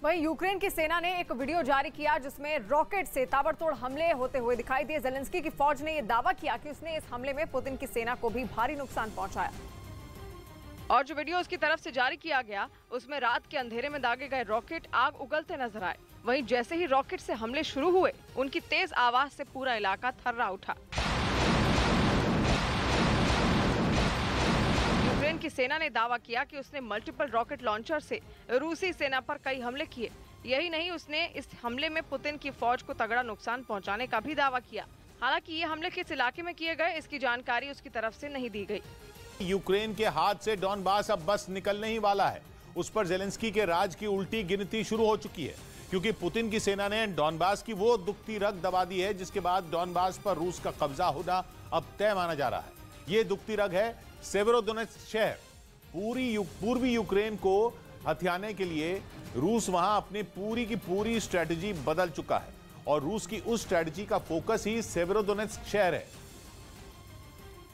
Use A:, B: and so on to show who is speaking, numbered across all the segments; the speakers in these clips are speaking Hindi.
A: वहीं यूक्रेन की सेना ने एक वीडियो जारी किया जिसमें रॉकेट से ताबड़तोड़ हमले होते हुए दिखाई दिए। ज़ेलेंस्की की फौज ने यह दावा किया कि उसने इस हमले में पुतिन की सेना को भी भारी नुकसान पहुंचाया। और जो वीडियो उसकी तरफ से जारी किया गया उसमें रात के अंधेरे में दागे गए रॉकेट आग उगलते नजर आए। वहीं जैसे ही रॉकेट से हमले शुरू हुए उनकी तेज आवाज से पूरा इलाका थर्रा उठा। यूक्रेन की सेना ने दावा किया कि उसने मल्टीपल रॉकेट लॉन्चर से रूसी सेना पर कई हमले किए। यही नहीं, उसने इस हमले में पुतिन की फौज को तगड़ा नुकसान पहुंचाने का भी दावा किया। हालांकि ये हमले किस इलाके में किए गए इसकी जानकारी उसकी तरफ से नहीं दी गई।
B: यूक्रेन के हाथ से डॉनबास अब बस निकलने ही वाला है। उस पर ज़ेलेंस्की के राज की उल्टी गिनती शुरू हो चुकी है, क्योंकि पुतिन की सेना ने डॉनबास की वो दुखती रग दबा दी है जिसके बाद डॉनबास पर रूस का कब्जा होना अब तय माना जा रहा है। ये दुखती रग है सेवेरोडोनेत्स्क शहर। पूर्वी यूक्रेन को हथियाने के लिए रूस वहां अपनी पूरी की पूरी स्ट्रेटजी बदल चुका है और रूस की उस स्ट्रेटजी का फोकस ही सेवेरोडोनेत्स्क शहर है।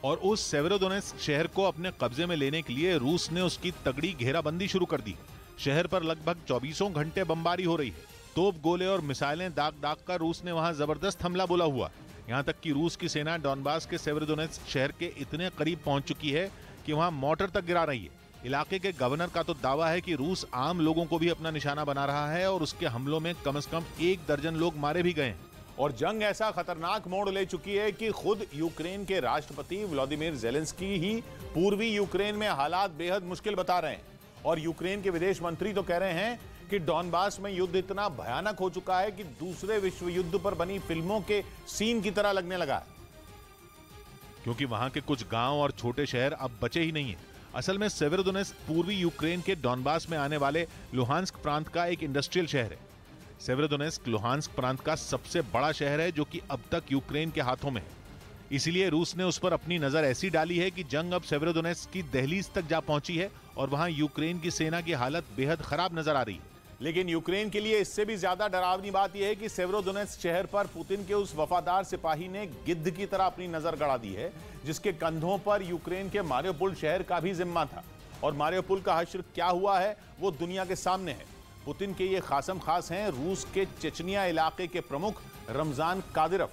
C: और उस सेवेरोडोनेत्स्क शहर को अपने कब्जे में लेने के लिए रूस ने उसकी तगड़ी घेराबंदी शुरू कर दी। शहर पर लगभग 24 घंटे बमबारी हो रही है। तोप, गोले और मिसाइलें दाग कर रूस ने वहां जबरदस्त हमला बोला हुआ। यहां तक कि रूस की सेना डॉनबास के सेवेरोडोनेत्स्क शहर के इतने करीब पहुंच चुकी है कि वहां मोर्टार तक गिरा रही है। इलाके के गवर्नर का तो दावा है कि रूस आम लोगों को भी अपना निशाना बना रहा है और उसके हमलों में कम से कम 1 दर्जन लोग मारे भी गए हैं।
B: और जंग ऐसा खतरनाक मोड़ ले चुकी है कि खुद यूक्रेन के राष्ट्रपति व्लादिमीर ज़ेलेंस्की ही पूर्वी यूक्रेन में हालात बेहद मुश्किल बता रहे हैं। और यूक्रेन के विदेश मंत्री तो कह रहे हैं कि डॉनबास में युद्ध इतना भयानक हो चुका है कि दूसरे विश्व युद्ध पर बनी फिल्मों के सीन की तरह लगने लगा है,
C: क्योंकि वहां के कुछ गांव और छोटे शहर अब बचे ही नहीं है। असल में सेवेरोडोनेत्स्क पूर्वी यूक्रेन के डॉनबास में आने वाले लुहांस्क प्रांत का एक इंडस्ट्रियल शहर है। सेवेरोडोनेत्स्क लुहांस्क प्रांत का सबसे बड़ा शहर है जो कि अब तक यूक्रेन के हाथों में है। इसलिए रूस ने उस पर अपनी नजर ऐसी डाली है कि जंग अब सेवेरोडोनेत्स्क की दहलीज तक जा पहुंची है और वहां यूक्रेन की सेना की हालत बेहद खराब नजर आ रही है।
B: लेकिन यूक्रेन के लिए इससे भी ज्यादा डरावनी बात यह है कि सेवेरोडोनेत्स्क शहर पर पुतिन के उस वफादार सिपाही ने गिद्ध की तरह अपनी नजर गड़ा दी है, जिसके कंधों पर यूक्रेन के मारियोपोल शहर का भी जिम्मा था। और मारियोपोल का हश्र क्या हुआ है वो दुनिया के सामने है। पुतिन के ये खासम खास हैं रूस के चेचनिया इलाके के प्रमुख रमजान कादिरोव,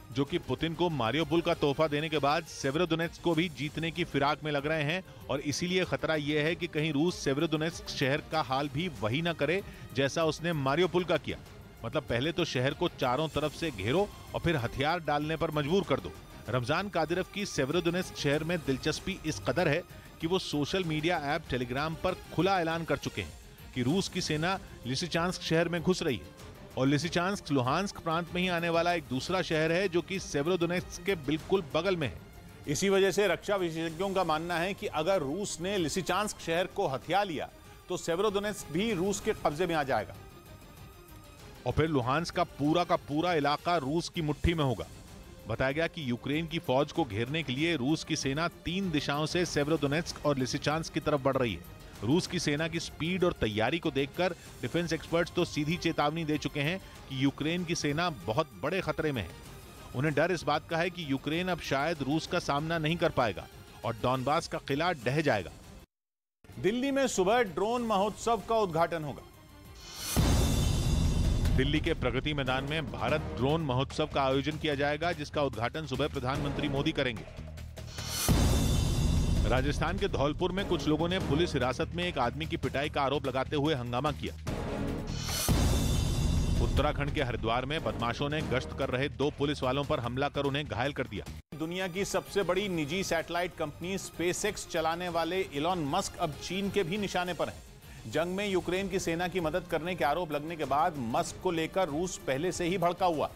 C: जो कि पुतिन को मारियोपोल का तोहफा देने के बाद सेवेरोडोनेत्स्क को भी जीतने की फिराक में लग रहे हैं। और इसीलिए खतरा यह है कि कहीं रूस सेवेरोडोनेत्स्क शहर का हाल भी वही ना करे जैसा उसने मारियोपोल का किया। मतलब पहले तो शहर को चारों तरफ से घेरो और फिर हथियार डालने पर मजबूर कर दो। रमजान कादिरोव की सेवेरोडोनेत्स्क शहर में दिलचस्पी इस कदर है कि वो सोशल मीडिया ऐप टेलीग्राम पर खुला ऐलान कर चुके हैं कि रूस की सेना लिसिचांस्क शहर में घुस रही है। और लिसिचांस्क लुहांस्क प्रांत में ही आने वाला एक दूसरा शहर है जो कि सेवेरोडोनेत्स्क के बिल्कुल बगल में है।
B: इसी वजह से रक्षा विशेषज्ञों का मानना है कि अगर रूस ने लिसिचांस्क शहर को हथिया लिया तो सेवेरोडोनेत्स्क भी रूस के कब्जे में आ जाएगा
C: और फिर लुहांस्क का पूरा इलाका रूस की मुट्ठी में होगा। बताया गया कि यूक्रेन की फौज को घेरने के लिए रूस की सेना 3 दिशाओं से सेवेरोडोनेत्स्क और लिसिचांस्क की तरफ बढ़ रही है। रूस की सेना की स्पीड और तैयारी को देखकर डिफेंस एक्सपर्ट्स तो सीधी चेतावनी दे चुके हैं कि यूक्रेन की सेना बहुत बड़े खतरे में है। उन्हें डर इस बात का है कि यूक्रेन अब शायद रूस का सामना नहीं कर पाएगा और डॉनबास का किला ढह जाएगा।
B: दिल्ली में सुबह ड्रोन महोत्सव का उद्घाटन होगा।
C: दिल्ली के प्रगति मैदान में भारत ड्रोन महोत्सव का आयोजन किया जाएगा, जिसका उद्घाटन सुबह प्रधानमंत्री मोदी करेंगे। राजस्थान के धौलपुर में कुछ लोगों ने पुलिस हिरासत में एक आदमी की पिटाई का आरोप लगाते हुए हंगामा किया। उत्तराखंड के हरिद्वार में बदमाशों ने गश्त कर रहे 2 पुलिस वालों पर हमला कर उन्हें घायल कर दिया।
B: दुनिया की सबसे बड़ी निजी सैटेलाइट कंपनी स्पेसएक्स चलाने वाले इलॉन मस्क अब चीन के भी निशाने पर हैं। जंग में यूक्रेन की सेना की मदद करने के आरोप लगने के बाद मस्क को लेकर रूस पहले से ही भड़का हुआ।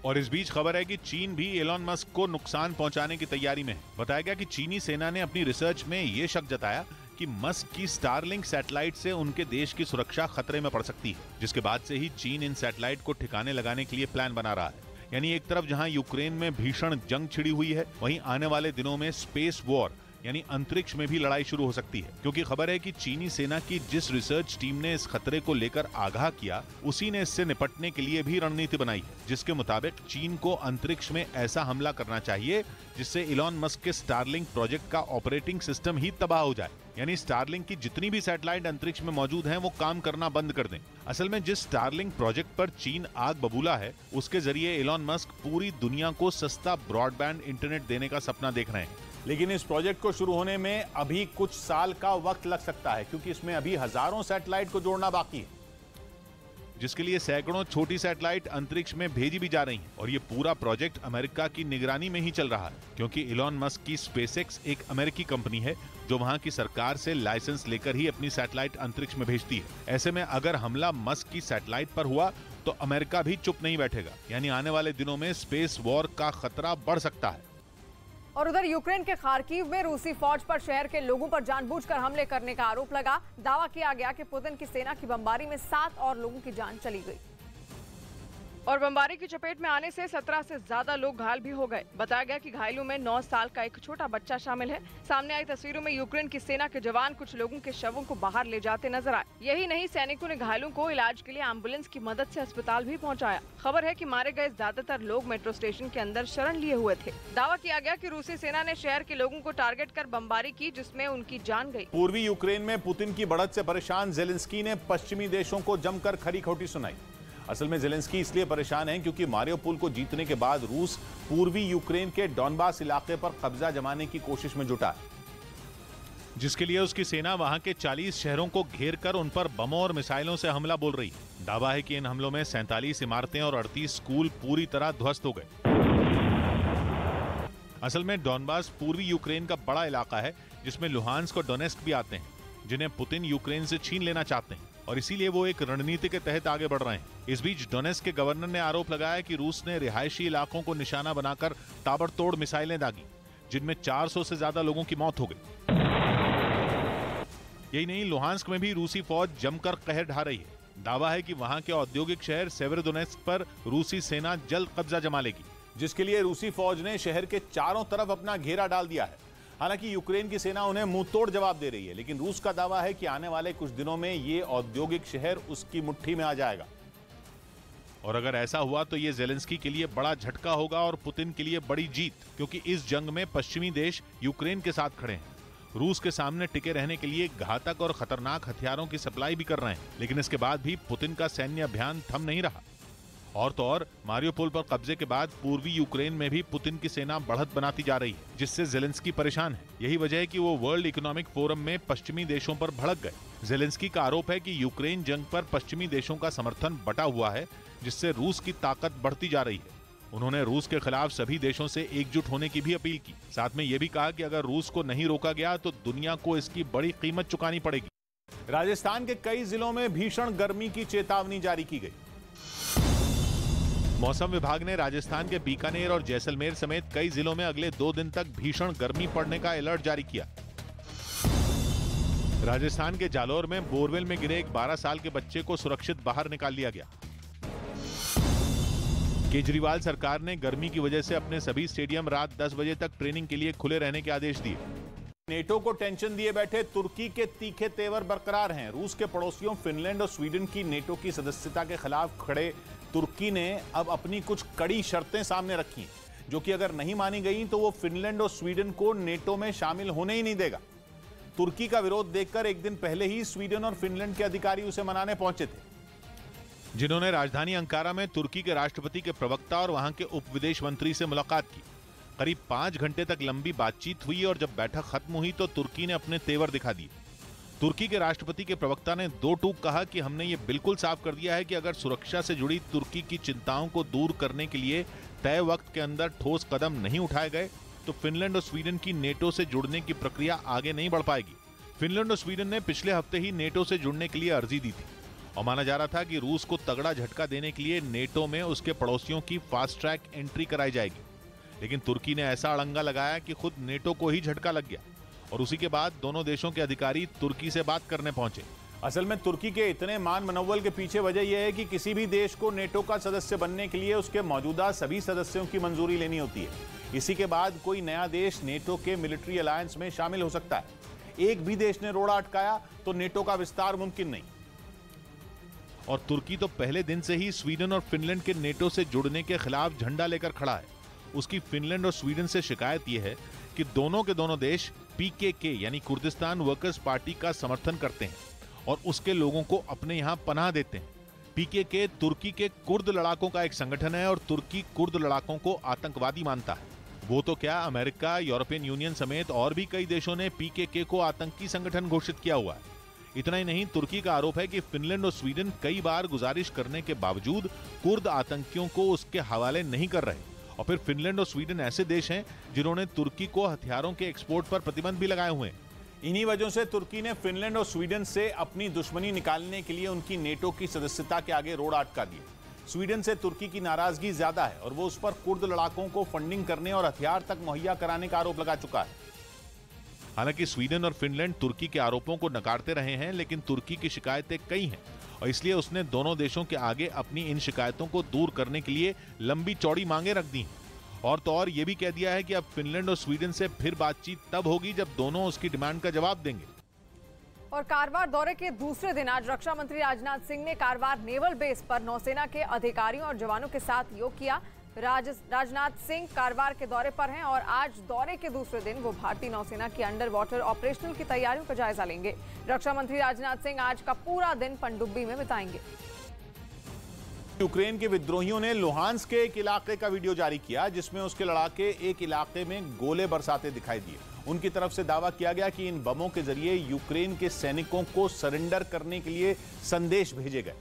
C: और इस बीच खबर है कि चीन भी एलन मस्क को नुकसान पहुंचाने की तैयारी में है। बताया गया कि चीनी सेना ने अपनी रिसर्च में यह शक जताया कि मस्क की स्टारलिंक सैटेलाइट से उनके देश की सुरक्षा खतरे में पड़ सकती है, जिसके बाद से ही चीन इन सैटेलाइट को ठिकाने लगाने के लिए प्लान बना रहा है। यानी एक तरफ जहां यूक्रेन में भीषण जंग छिड़ी हुई है, वहीं आने वाले दिनों में स्पेस वॉर यानी अंतरिक्ष में भी लड़ाई शुरू हो सकती है, क्योंकि खबर है कि चीनी सेना की जिस रिसर्च टीम ने इस खतरे को लेकर आगाह किया, उसी ने इससे निपटने के लिए भी रणनीति बनाई है, जिसके मुताबिक चीन को अंतरिक्ष में ऐसा हमला करना चाहिए जिससे इलॉन मस्क के स्टारलिंक प्रोजेक्ट का ऑपरेटिंग सिस्टम ही तबाह हो जाए, यानी स्टारलिंक की जितनी भी सैटेलाइट अंतरिक्ष में मौजूद हैं वो काम करना बंद कर दें। असल में जिस स्टारलिंक प्रोजेक्ट पर चीन आग बबूला है, उसके जरिए इलॉन मस्क पूरी दुनिया को सस्ता ब्रॉडबैंड इंटरनेट देने का सपना देख रहे हैं।
B: लेकिन इस प्रोजेक्ट को शुरू होने में अभी कुछ साल का वक्त लग सकता है, क्योंकि इसमें अभी हजारों सैटेलाइट को जोड़ना बाकी है,
C: जिसके लिए सैकड़ों छोटी सैटेलाइट अंतरिक्ष में भेजी भी जा रही हैं। और ये पूरा प्रोजेक्ट अमेरिका की निगरानी में ही चल रहा है, क्योंकि इलॉन मस्क की स्पेसएक्स एक अमेरिकी कंपनी है जो वहां की सरकार से लाइसेंस लेकर ही अपनी सैटेलाइट अंतरिक्ष में भेजती है। ऐसे में अगर हमला मस्क की सैटेलाइट पर हुआ तो अमेरिका भी चुप नहीं बैठेगा, यानी आने वाले दिनों में स्पेस वॉर का खतरा बढ़ सकता है।
A: और उधर यूक्रेन के खार्किव में रूसी फौज पर शहर के लोगों पर जानबूझकर हमले करने का आरोप लगा। दावा किया गया कि पुतिन की सेना की बमबारी में 7 और लोगों की जान चली गई और बमबारी की चपेट में आने से 17 से ज्यादा लोग घायल भी हो गए। बताया गया कि घायलों में 9 साल का एक छोटा बच्चा शामिल है। सामने आई तस्वीरों में यूक्रेन की सेना के जवान कुछ लोगों के शवों को बाहर ले जाते नजर आए। यही नहीं, सैनिकों ने घायलों को इलाज के लिए एम्बुलेंस की मदद से अस्पताल भी पहुंचाया। खबर है कि मारे गए ज्यादातर लोग मेट्रो स्टेशन के अंदर शरण लिए हुए थे। दावा किया गया कि रूसी सेना ने शहर के लोगों को टारगेट कर बमबारी की, जिसमें उनकी जान गई।
B: पूर्वी यूक्रेन में पुतिन की बढ़त से परेशान जेलेंस्की ने पश्चिमी देशों को जमकर खरी खोटी सुनाई। असल में जेलेंस्की इसलिए परेशान हैं क्योंकि मारियोपोल को जीतने के बाद रूस पूर्वी यूक्रेन के डॉनबास इलाके पर कब्जा जमाने की कोशिश में जुटा है,
C: जिसके लिए उसकी सेना वहां के 40 शहरों को घेरकर उन पर बमों और मिसाइलों से हमला बोल रही है। दावा है कि इन हमलों में 47 इमारतें और 38 स्कूल पूरी तरह ध्वस्त हो गए। असल में डॉनबास पूर्वी यूक्रेन का बड़ा इलाका है, जिसमें लुहांस्क और डोनेस्क भी आते हैं, जिन्हें पुतिन यूक्रेन से छीन लेना चाहते हैं और इसीलिए वो एक रणनीति के तहत आगे बढ़ रहे हैं। इस बीच डोनेस्क के गवर्नर ने आरोप लगाया कि रूस ने रिहायशी इलाकों को निशाना बनाकर ताबड़तोड़ मिसाइलें दागी, जिनमें 400 से ज्यादा लोगों की मौत हो गई। यही नहीं, लुहांस्क में भी रूसी फौज जमकर कहर ढा रही है। दावा है कि वहां के औद्योगिक शहर सेवेरोडोनेत्स्क पर रूसी सेना जल्द कब्जा जमा लेगी,
B: जिसके लिए रूसी फौज ने शहर के चारों तरफ अपना घेरा डाल दिया है। हालांकि यूक्रेन की सेना उन्हें मुंहतोड़ जवाब दे रही है, लेकिन रूस का दावा है कि आने वाले कुछ दिनों में ये औद्योगिक शहर उसकी मुट्ठी में आ जाएगा।
C: और अगर ऐसा हुआ तो ये जेलेंस्की के लिए बड़ा झटका होगा और पुतिन के लिए बड़ी जीत, क्योंकि इस जंग में पश्चिमी देश यूक्रेन के साथ खड़े हैं। रूस के सामने टिके रहने के लिए घातक और खतरनाक हथियारों की सप्लाई भी कर रहे हैं, लेकिन इसके बाद भी पुतिन का सैन्य अभियान थम नहीं रहा। और तो और मारियोपोल पर कब्जे के बाद पूर्वी यूक्रेन में भी पुतिन की सेना बढ़त बनाती जा रही है, जिससे जेलेंस्की परेशान है। यही वजह है कि वो वर्ल्ड इकोनॉमिक फोरम में पश्चिमी देशों पर भड़क गए। जेलेंस्की का आरोप है कि यूक्रेन जंग पर पश्चिमी देशों का समर्थन बटा हुआ है, जिससे रूस की ताकत बढ़ती जा रही है। उन्होंने रूस के खिलाफ सभी देशों से एकजुट होने की भी अपील की। साथ में यह भी कहा कि अगर रूस को नहीं रोका गया तो दुनिया को इसकी बड़ी कीमत चुकानी पड़ेगी।
B: राजस्थान के कई जिलों में भीषण गर्मी की चेतावनी जारी की गई।
C: मौसम विभाग ने राजस्थान के बीकानेर और जैसलमेर समेत कई जिलों में अगले 2 दिन तक भीषण गर्मी पड़ने का अलर्ट जारी किया। राजस्थान के जालोर में बोरवेल में गिरे एक 12 साल के बच्चे को सुरक्षित बाहर निकाल लिया गया। केजरीवाल सरकार ने गर्मी की वजह से अपने सभी स्टेडियम रात 10 बजे तक ट्रेनिंग के लिए खुले रहने के आदेश दिए।
B: नेटो को टेंशन दिए बैठे तुर्की के तीखे तेवर बरकरार हैं। रूस के पड़ोसियों फिनलैंड और स्वीडन की नेटो की सदस्यता के खिलाफ खड़े तुर्की ने अब अपनी कुछ कड़ी शर्तें सामने रखी हैं, जो कि अगर नहीं मानी गई तो वो फिनलैंड और स्वीडन को नेटो में शामिल होने ही नहीं देगा। तुर्की का विरोध देखकर एक दिन पहले ही स्वीडन और फिनलैंड के अधिकारी उसे मनाने पहुंचे थे,
C: जिन्होंने राजधानी अंकारा में तुर्की के राष्ट्रपति के प्रवक्ता और वहां के उप विदेश मंत्री से मुलाकात की। करीब 5 घंटे तक लंबी बातचीत हुई और जब बैठक खत्म हुई तो तुर्की ने अपने तेवर दिखा दिए। तुर्की के राष्ट्रपति के प्रवक्ता ने 2 टूक कहा कि हमने ये बिल्कुल साफ कर दिया है कि अगर सुरक्षा से जुड़ी तुर्की की चिंताओं को दूर करने के लिए तय वक्त के अंदर ठोस कदम नहीं उठाए गए तो फिनलैंड और स्वीडन की नेटो से जुड़ने की प्रक्रिया आगे नहीं बढ़ पाएगी। फिनलैंड और स्वीडन ने पिछले हफ्ते ही नेटो से जुड़ने के लिए अर्जी दी थी और माना जा रहा था कि रूस को तगड़ा झटका देने के लिए नेटो में उसके पड़ोसियों की फास्ट ट्रैक एंट्री कराई जाएगी, लेकिन तुर्की ने ऐसा अड़ंगा लगाया कि खुद नेटो को ही झटका लग गया और उसी के बाद दोनों देशों के अधिकारी तुर्की से बात करने पहुंचे।
B: असल में तुर्की के इतने मान मनोबल के पीछे वजह यह है कि किसी भी देश को नेटो का सदस्य बनने के लिए उसके मौजूदा सभी सदस्यों की मंजूरी लेनी होती है। इसी के बाद कोई नया देश नेटो के मिलिट्री अलायंस में शामिल हो सकता है। एक भी देश ने रोड़ा अटकाया तो नेटो का विस्तार मुमकिन नहीं।
C: और तुर्की तो पहले दिन से ही स्वीडन और फिनलैंड के नेटो से जुड़ने के खिलाफ झंडा लेकर खड़ा है। उसकी फिनलैंड और स्वीडन से शिकायत यह है कि दोनों के दोनों देश पीकेके यानी कुर्दिस्तान वर्कर्स पार्टी का समर्थन करते हैं और उसके लोगों को अपने यहां पनाह देते हैं। पीकेके तुर्की के कुर्द लड़ाकों का एक संगठन है और तुर्की कुर्द लड़ाकों को आतंकवादी मानता है। वो तो क्या, अमेरिका, यूरोपियन यूनियन समेत और भी कई देशों ने पीकेके को आतंकी संगठन घोषित किया हुआ है। इतना ही नहीं, तुर्की का आरोप है कि फिनलैंड और स्वीडन कई बार गुजारिश करने के बावजूद कुर्द आतंकियों को उसके हवाले नहीं कर रहे। और फिर फिनलैंड और स्वीडन ऐसे देश हैं जिन्होंने तुर्की को हथियारों के एक्सपोर्ट पर प्रतिबंध भी लगाए हुए हैं।
B: इन्हीं वजहों से तुर्की ने फिनलैंड और स्वीडन से अपनी दुश्मनी निकालने के लिए उनकी नेटो की सदस्यता के आगे रोड़ा अटका दिया। स्वीडन से तुर्की की नाराजगी ज्यादा है और वो उस पर कुर्द लड़ाकों को फंडिंग करने और हथियार तक मुहैया कराने का आरोप लगा चुका है।
C: हालांकि स्वीडन और फिनलैंड तुर्की के आरोपों को नकारते रहे हैं, लेकिन तुर्की की शिकायतें कई हैं और इसलिए उसने दोनों देशों के आगे अपनी इन शिकायतों को दूर करने के लिए लंबी चौड़ी मांगे रख दी हैं। और तो और ये भी कह दिया है कि अब फिनलैंड और स्वीडन से फिर बातचीत तब होगी जब दोनों उसकी डिमांड का जवाब देंगे।
A: और कारवार दौरे के दूसरे दिन आज रक्षा मंत्री राजनाथ सिंह ने कारवार नेवल बेस पर नौसेना के अधिकारियों और जवानों के साथ योग किया। राजनाथ सिंह कारवार के दौरे पर हैं और आज दौरे के दूसरे दिन वो भारतीय नौसेना की अंडर वाटर ऑपरेशनल की तैयारियों का जायजा लेंगे। रक्षा मंत्री राजनाथ सिंह आज का पूरा दिन पनडुब्बी में बिताएंगे।
B: यूक्रेन के विद्रोहियों ने लुहांस्क के एक इलाके का वीडियो जारी किया जिसमें उसके लड़ाके एक इलाके में गोले बरसाते दिखाई दिए। उनकी तरफ से दावा किया गया कि इन बमों के जरिए यूक्रेन के सैनिकों को सरेंडर करने के लिए संदेश भेजे गए।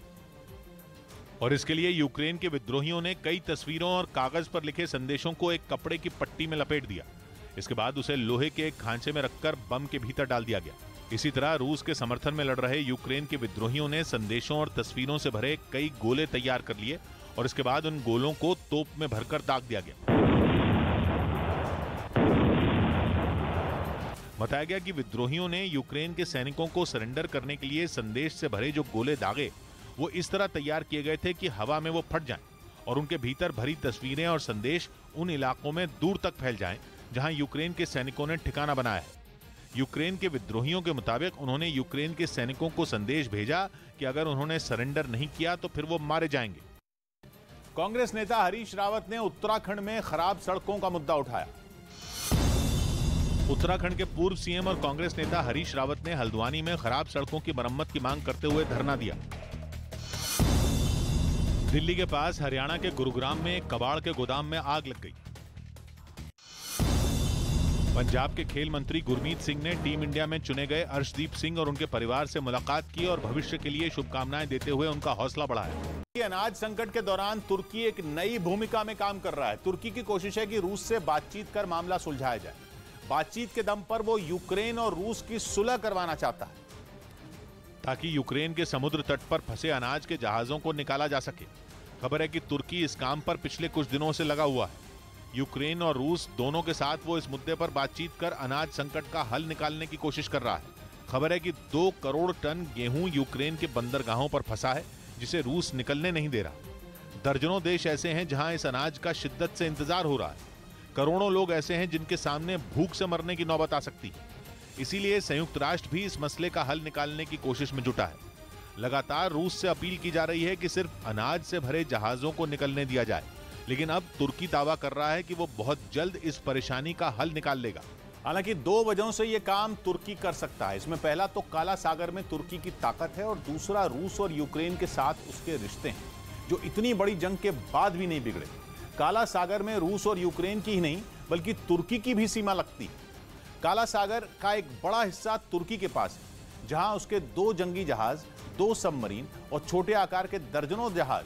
C: और इसके लिए यूक्रेन के विद्रोहियों ने कई तस्वीरों और कागज पर लिखे संदेशों को एक कपड़े की पट्टी में लपेट दिया। इसके बाद उसे लोहे के एक खांचे में रखकर बम के भीतर डाल दिया गया। इसी तरह रूस के समर्थन में लड़ रहे यूक्रेन के विद्रोहियों ने संदेशों और तस्वीरों से भरे कई गोले तैयार कर लिए और इसके बाद उन गोलों को तोप में भरकर दाग दिया गया। बताया गया कि विद्रोहियों ने यूक्रेन के सैनिकों को सरेंडर करने के लिए संदेश से भरे जो गोले दागे वो इस तरह तैयार किए गए थे कि हवा में वो फट जाएं और उनके भीतर भरी तस्वीरें और संदेश उन इलाकों में दूर तक फैल जाएं जहां यूक्रेन के सैनिकों ने ठिकाना बनाया है। यूक्रेन के विद्रोहियों के मुताबिक उन्होंने यूक्रेन के सैनिकों को संदेश भेजा कि अगर उन्होंने सरेंडर नहीं किया तो फिर वो मारे जाएंगे।
B: कांग्रेस नेता हरीश रावत ने उत्तराखंड में खराब सड़कों का मुद्दा उठाया।
C: उत्तराखंड के पूर्व सीएम और कांग्रेस नेता हरीश रावत ने हल्द्वानी में खराब सड़कों की मरम्मत की मांग करते हुए धरना दिया। दिल्ली के पास हरियाणा के गुरुग्राम में एक कबाड़ के गोदाम में आग लग गई। पंजाब के खेल मंत्री गुरमीत सिंह ने टीम इंडिया में चुने गए अर्शदीप सिंह और उनके परिवार से मुलाकात की और भविष्य के लिए शुभकामनाएं देते हुए उनका हौसला बढ़ाया।
B: अनाज संकट के दौरान तुर्की एक नई भूमिका में काम कर रहा है। तुर्की की कोशिश है कि रूस से बातचीत कर मामला सुलझाया जाए। बातचीत के दम पर वो यूक्रेन और रूस की सुलह करवाना चाहता है
C: ताकि यूक्रेन के समुद्र तट पर फंसे अनाज के जहाजों को निकाला जा सके। खबर है कि तुर्की इस काम पर पिछले कुछ दिनों से लगा हुआ है। यूक्रेन और रूस दोनों के साथ वो इस मुद्दे पर बातचीत कर अनाज संकट का हल निकालने की कोशिश कर रहा है। खबर है कि 2 करोड़ टन गेहूं यूक्रेन के बंदरगाहों पर फंसा है जिसे रूस निकलने नहीं दे रहा। दर्जनों देश ऐसे हैं जहां इस अनाज का शिद्दत से इंतजार हो रहा है। करोड़ों लोग ऐसे हैं जिनके सामने भूख से मरने की नौबत आ सकती है। इसीलिए संयुक्त राष्ट्र भी इस मसले का हल निकालने की कोशिश में जुटा है। लगातार रूस से अपील की जा रही है कि सिर्फ अनाज से भरे जहाजों को निकलने दिया जाए, लेकिन अब तुर्की दावा कर रहा है कि वो बहुत जल्द इस परेशानी का हल निकाल लेगा।
B: हालांकि 2 वजहों से यह काम तुर्की कर सकता है। इसमें पहला तो काला सागर में तुर्की की ताकत है और दूसरा रूस और यूक्रेन के साथ उसके रिश्ते हैं जो इतनी बड़ी जंग के बाद भी नहीं बिगड़े। काला सागर में रूस और यूक्रेन की ही नहीं बल्कि तुर्की की भी सीमा लगती है। काला सागर का एक बड़ा हिस्सा तुर्की के पास है जहां उसके 2 जंगी जहाज, 2 सबमरीन और छोटे आकार के दर्जनों जहाज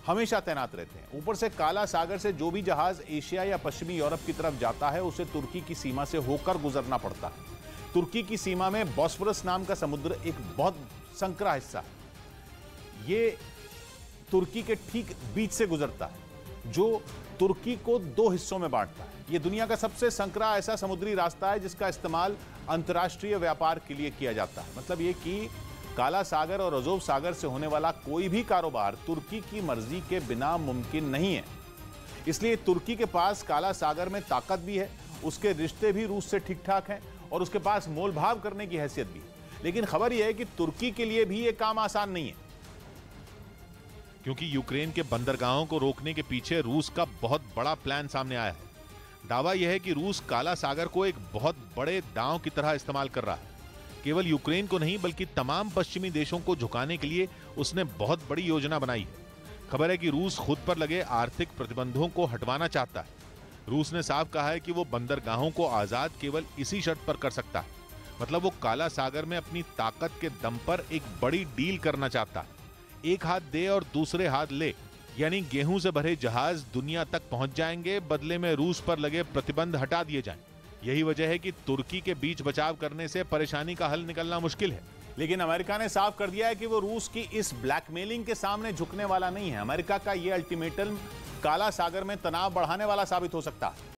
B: हमेशा तैनात रहते हैं। ऊपर से काला सागर से जो भी जहाज एशिया या पश्चिमी यूरोप की तरफ जाता है उसे तुर्की की सीमा से होकर गुजरना पड़ता है। तुर्की की सीमा में बॉस्फोरस नाम का समुद्र एक बहुत संकरा हिस्सा है। ये तुर्की के ठीक बीच से गुजरता है जो तुर्की को 2 हिस्सों में बांटता है। ये दुनिया का सबसे संकरा ऐसा समुद्री रास्ता है जिसका इस्तेमाल अंतर्राष्ट्रीय व्यापार के लिए किया जाता है। मतलब ये कि काला सागर और अजोव सागर से होने वाला कोई भी कारोबार तुर्की की मर्जी के बिना मुमकिन नहीं है। इसलिए तुर्की के पास काला सागर में ताकत भी है, उसके रिश्ते भी रूस से ठीक ठाक हैं और उसके पास मोल भाव करने की हैसियत भी। लेकिन खबर यह है कि तुर्की के लिए भी यह काम आसान नहीं है,
C: क्योंकि यूक्रेन के बंदरगाहों को रोकने के पीछे रूस का बहुत बड़ा प्लान सामने आया है। दावा यह है कि रूस काला सागर को एक बहुत बड़े दांव की तरह इस्तेमाल कर रहा है। केवल यूक्रेन को नहीं बल्कि तमाम पश्चिमी देशों को झुकाने के लिए उसने बहुत बड़ी योजना बनाई है। खबर है कि रूस खुद पर लगे आर्थिक प्रतिबंधों को हटवाना चाहता है। रूस ने साफ कहा है कि वो बंदरगाहों को आजाद केवल इसी शर्त पर कर सकता है, मतलब वो काला सागर में अपनी ताकत के दम पर एक बड़ी डील करना चाहता है। एक हाथ दे और दूसरे हाथ ले, यानी गेहूं से भरे जहाज दुनिया तक पहुंच जाएंगे, बदले में रूस पर लगे प्रतिबंध हटा दिए जाएं। यही वजह है कि तुर्की के बीच बचाव करने से परेशानी का हल निकलना मुश्किल है।
B: लेकिन अमेरिका ने साफ कर दिया है कि वो रूस की इस ब्लैकमेलिंग के सामने झुकने वाला नहीं है। अमेरिका का ये अल्टीमेटम काला सागर में तनाव बढ़ाने वाला साबित हो सकता है।